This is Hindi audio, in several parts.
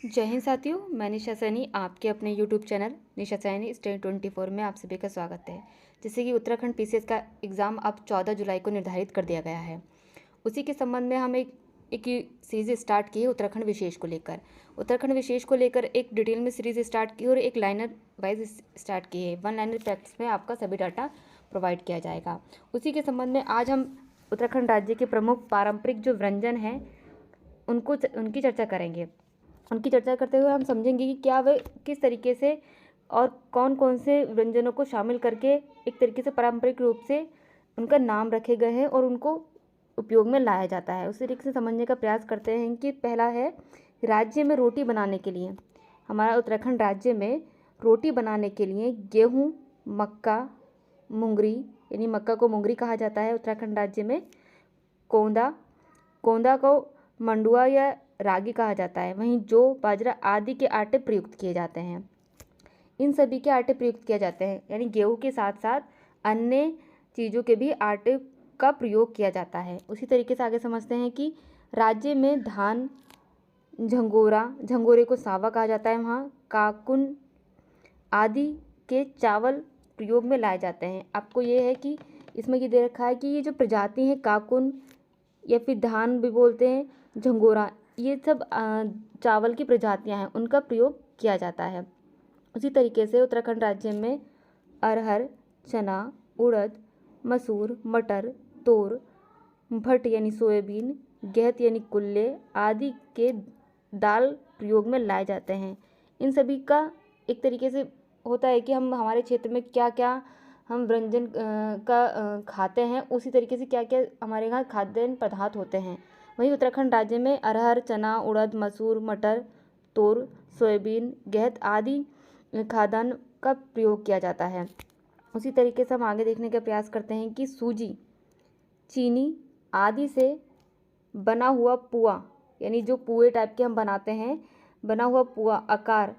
जय हिंद साथियों, मैं निशा सैनी आपके अपने यूट्यूब चैनल निशा सैनी स्टेट 24 में आप सभी का स्वागत है। जैसे कि उत्तराखंड पीसीएस का एग्ज़ाम अब 14 जुलाई को निर्धारित कर दिया गया है, उसी के संबंध में हम एक सीरीज़ स्टार्ट की है उत्तराखंड विशेष को लेकर। उत्तराखंड विशेष को लेकर एक डिटेल में सीरीज़ स्टार्ट की और एक लाइनर वाइज स्टार्ट की है। 1 लाइनर प्रैक्टिस में आपका सभी डाटा प्रोवाइड किया जाएगा। उसी के संबंध में आज हम उत्तराखंड राज्य के प्रमुख पारंपरिक जो व्यंजन हैं उनकी चर्चा करेंगे। उनकी चर्चा करते हुए हम समझेंगे कि क्या वे किस तरीके से और कौन कौन से व्यंजनों को शामिल करके एक तरीके से पारंपरिक रूप से उनका नाम रखे गए हैं और उनको उपयोग में लाया जाता है। उस तरीके से समझने का प्रयास करते हैं कि पहला है, राज्य में रोटी बनाने के लिए, हमारा उत्तराखंड राज्य में रोटी बनाने के लिए गेहूँ, मक्का, मुंगरी, यानी मक्का को मुंगरी कहा जाता है उत्तराखंड राज्य में, कोंदा को मंडुआ या रागी कहा जाता है। वहीं जौ, बाजरा आदि के आटे प्रयुक्त किए जाते हैं। इन सभी के आटे प्रयुक्त किए जाते हैं, यानी गेहूं के साथ साथ अन्य चीज़ों के भी आटे का प्रयोग किया जाता है। उसी तरीके से आगे समझते हैं कि राज्य में धान, झंगोरे को सावा कहा जाता है, वहाँ काकुन आदि के चावल प्रयोग में लाए जाते हैं। आपको ये है कि इसमें ये दे रखा है कि ये जो प्रजाति हैं काकुन या फिर धान भी बोलते हैं, झंगोरा, ये सब चावल की प्रजातियां हैं, उनका प्रयोग किया जाता है। उसी तरीके से उत्तराखंड राज्य में अरहर, चना, उड़द, मसूर, मटर, तोर, भट यानी सोयाबीन, गेहत यानी कुल्ले आदि के दाल प्रयोग में लाए जाते हैं। इन सभी का एक तरीके से होता है कि हम हमारे क्षेत्र में क्या क्या हम व्यंजन खाते हैं, उसी तरीके से क्या क्या हमारे यहाँ खाद्यान्न पदार्थ होते हैं। वहीं उत्तराखंड राज्य में अरहर, चना, उड़द, मसूर, मटर, तोर, सोयाबीन, गेहत आदि खाद्यान्न का प्रयोग किया जाता है। उसी तरीके से हम आगे देखने का प्रयास करते हैं कि सूजी, चीनी आदि से बना हुआ पुआ, यानी जो पुए टाइप के हम बनाते हैं, बना हुआ पुआ आकार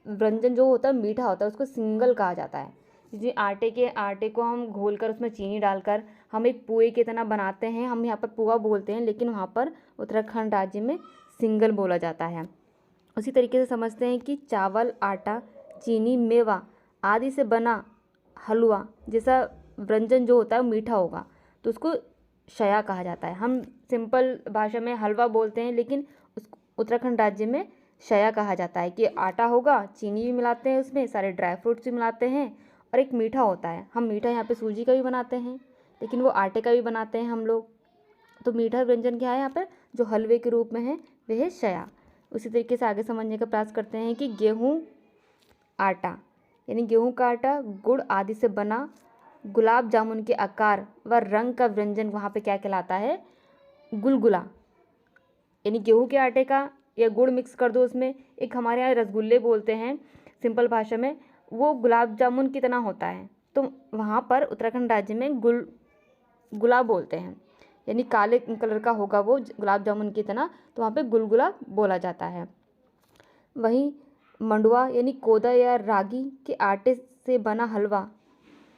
व्यंजन जो होता है मीठा होता है, उसको सिंगल कहा जाता है। जिस आटे को हम घोलकर उसमें चीनी डालकर हम एक पुए की तरह बनाते हैं, हम यहाँ पर पुआ बोलते हैं, लेकिन वहाँ पर उत्तराखंड राज्य में सिंगल बोला जाता है। उसी तरीके से समझते हैं कि चावल, आटा, चीनी, मेवा आदि से बना हलवा जैसा व्यंजन जो होता है वो मीठा होगा, तो उसको शया कहा जाता है। हम सिंपल भाषा में हलवा बोलते हैं, लेकिन उस उत्तराखंड राज्य में शया कहा जाता है कि आटा होगा, चीनी भी मिलाते हैं, उसमें सारे ड्राई फ्रूट्स भी मिलाते हैं और एक मीठा होता है। हम मीठा यहाँ पे सूजी का भी बनाते हैं, लेकिन वो आटे का भी बनाते हैं हम लोग। तो मीठा व्यंजन क्या है यहाँ पर जो हलवे के रूप में है, वह है शया। उसी तरीके से आगे समझने का प्रयास करते हैं कि गेहूँ आटा, यानी गेहूँ का आटा गुड़ आदि से बना गुलाब जामुन के आकार व रंग का व्यंजन वहाँ पे क्या कहलाता है, गुलगुला, यानी गेहूँ के आटे का या गुड़ मिक्स कर दो उसमें, एक हमारे यहाँ रसगुल्ले बोलते हैं सिंपल भाषा में, वो गुलाब जामुन की तरह होता है, तो वहाँ पर उत्तराखंड राज्य में गुलाब बोलते हैं, यानी काले कलर का होगा वो गुलाब जामुन की तरह, तो वहाँ पे गुलगुला बोला जाता है। वहीं मंडुआ यानी कोदा या रागी के आटे से बना हलवा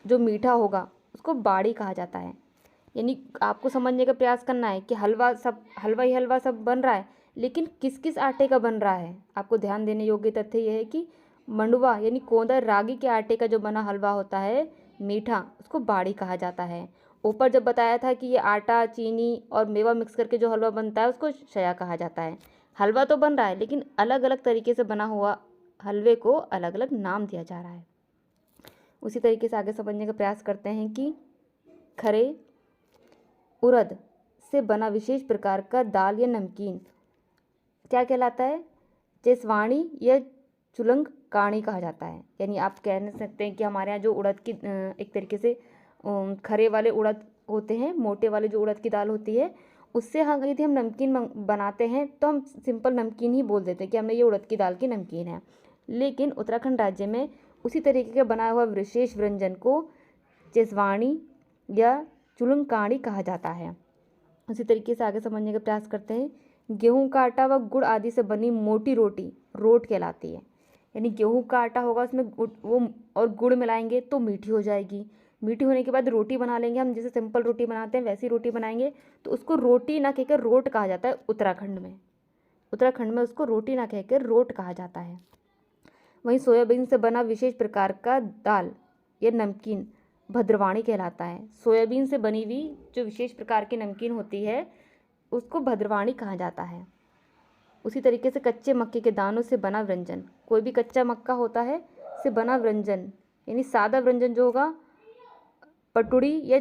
जो मीठा होगा उसको बाड़ी कहा जाता है। यानी आपको समझने का प्रयास करना है कि हलवा सब बन रहा है, लेकिन किस किस आटे का बन रहा है। आपको ध्यान देने योग्य तथ्य यह है कि मंडुआ यानी कोदा रागी के आटे का जो बना हलवा होता है मीठा, उसको बाड़ी कहा जाता है। ऊपर जब बताया था कि ये आटा, चीनी और मेवा मिक्स करके जो हलवा बनता है उसको शया कहा जाता है। हलवा तो बन रहा है, लेकिन अलग अलग तरीके से बना हुआ हलवे को अलग अलग नाम दिया जा रहा है। उसी तरीके से आगे समझने का प्रयास करते हैं कि खरे उड़द से बना विशेष प्रकार का दाल या नमकीन क्या कहलाता है, जेसवाणी या चुलंग काणी कहा जाता है। यानी आप कह सकते हैं कि हमारे यहाँ जो उड़द की एक तरीके से खरे वाले उड़द होते हैं, मोटे वाले जो उड़द की दाल होती है, उससे हम यदि हम नमकीन बनाते हैं तो हम सिंपल नमकीन ही बोल देते हैं कि हमने ये उड़द की दाल की नमकीन है। लेकिन उत्तराखंड राज्य में उसी तरीके का बनाया हुआ विशेष व्यंजन को जेसवाणी या चुलंकाणी कहा जाता है। उसी तरीके से आगे समझने का प्रयास करते हैं, गेहूं का आटा व गुड़ आदि से बनी मोटी रोटी रोट कहलाती है। यानी गेहूं का आटा होगा, उसमें वो और गुड़ मिलाएंगे तो मीठी हो जाएगी। मीठी होने के बाद रोटी बना लेंगे, हम जैसे सिंपल रोटी बनाते हैं वैसी रोटी बनाएंगे, तो उसको रोटी ना कहकर रोट कहा जाता है उत्तराखंड में। उत्तराखंड में उसको रोटी ना कहकर रोट कहा जाता है। वहीं सोयाबीन से बना विशेष प्रकार का दाल या नमकीन भद्रवाणी कहलाता है। सोयाबीन से बनी हुई जो विशेष प्रकार की नमकीन होती है उसको भद्रवाणी कहा जाता है। उसी तरीके से कच्चे मक्के के दानों से बना व्यंजन, कोई भी कच्चा मक्का होता है से बना व्यंजन यानी सादा व्यंजन जो होगा पटुड़ी या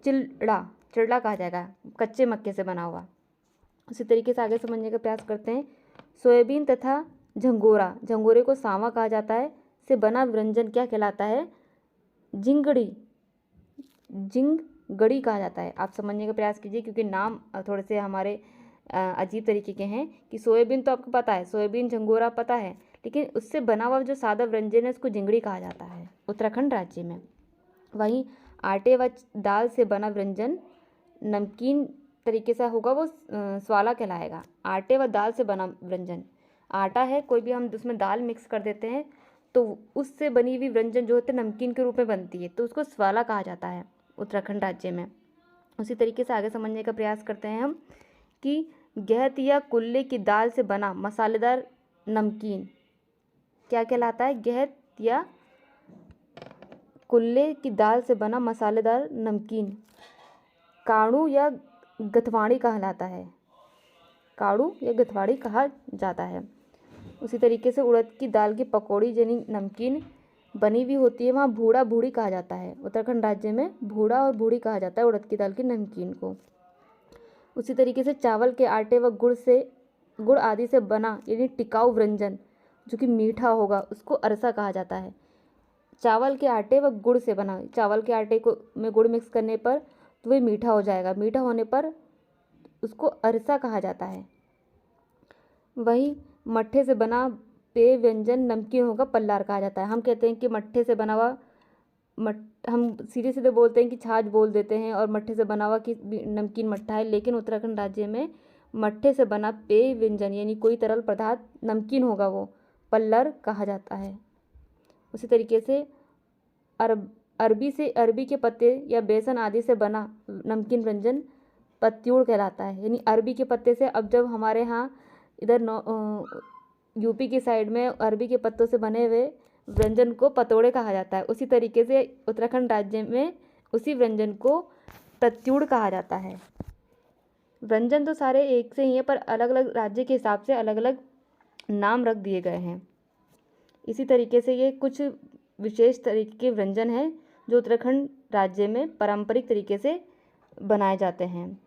चिड़ला कहा जाएगा, कच्चे मक्के से बना हुआ। उसी तरीके से आगे समझने का प्रयास करते हैं। सोयाबीन तथा झंगोरा, झंगोरे को सांवा कहा जाता है, से बना व्यंजन क्या कहलाता है? जिंगड़ी कहा जाता है। आप समझने का प्रयास कीजिए क्योंकि नाम थोड़े से हमारे अजीब तरीके के हैं कि सोयाबीन तो आपको पता है, सोयाबीन झंगोरा पता है, लेकिन उससे बना हुआ जो सादा व्यंजन है उसको जिंगड़ी कहा जाता है उत्तराखंड राज्य में। वहीं आटे व दाल से बना व्यंजन नमकीन तरीके से होगा वो स्वाला कहलाएगा। आटे व दाल से बना व्यंजन, आटा है कोई भी हम उसमें दाल मिक्स कर देते हैं तो उससे बनी हुई व्यंजन जो होते हैं नमकीन के रूप में बनती है तो उसको स्वाला कहा जाता है उत्तराखंड राज्य में। उसी तरीके से आगे समझने का प्रयास करते हैं हम कि गहत या कुल्ले की दाल से बना मसालेदार नमकीन क्या कहलाता है? गहत या कुल्ले की दाल से बना मसालेदार नमकीन काड़ू या गथवाड़ी कहलाता है, काड़ू या गथवाड़ी कहा जाता है। उसी तरीके से उड़द की दाल की पकौड़ी यानी नमकीन बनी हुई होती है, वहाँ भूड़ा भूड़ी कहा जाता है। उत्तराखंड राज्य में भूड़ा और भूड़ी कहा जाता है उड़द की दाल की नमकीन को। उसी तरीके से चावल के आटे व गुड़ आदि से बना यानी टिकाऊ व्यंजन जो कि मीठा होगा उसको अरसा कहा जाता है। चावल के आटे व गुड़ से बना, चावल के आटे को में गुड़ मिक्स करने पर तो वह मीठा हो जाएगा, मीठा होने पर उसको अरसा कहा जाता है। वही मट्ठे से बना पेय व्यंजन नमकीन होगा पल्लार कहा जाता है। हम कहते हैं कि मट्ठे से बना हुआ हम सीधे सीधे बोलते हैं कि छाछ बोल देते हैं और मट्ठे से बना हुआ कि नमकीन मट्ठा है, लेकिन उत्तराखंड राज्य में मट्ठे से बना पेय व्यंजन यानी कोई तरल पदार्थ नमकीन होगा वो पल्लर कहा जाता है। उसी तरीके से अरबी के पत्ते या बेसन आदि से बना नमकीन व्यंजन पत्यूड़ कहलाता है, यानी अरबी के पत्ते से। अब जब हमारे यहाँ इधर यूपी की साइड में अरबी के पत्तों से बने हुए व्यंजन को पतोड़े कहा जाता है, उसी तरीके से उत्तराखंड राज्य में उसी व्यंजन को पत्यूड़ कहा जाता है। व्यंजन तो सारे एक से ही हैं पर अलग अलग राज्य के हिसाब से अलग अलग नाम रख दिए गए हैं। इसी तरीके से ये कुछ विशेष तरीके के व्यंजन हैं जो उत्तराखंड राज्य में पारंपरिक तरीके से बनाए जाते हैं।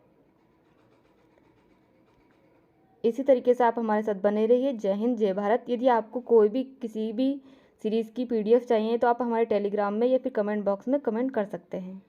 इसी तरीके से आप हमारे साथ बने रहिए। जय हिंद, जय भारत। यदि आपको कोई भी किसी भी सीरीज़ की PDF चाहिए तो आप हमारे टेलीग्राम में या फिर कमेंट बॉक्स में कमेंट कर सकते हैं।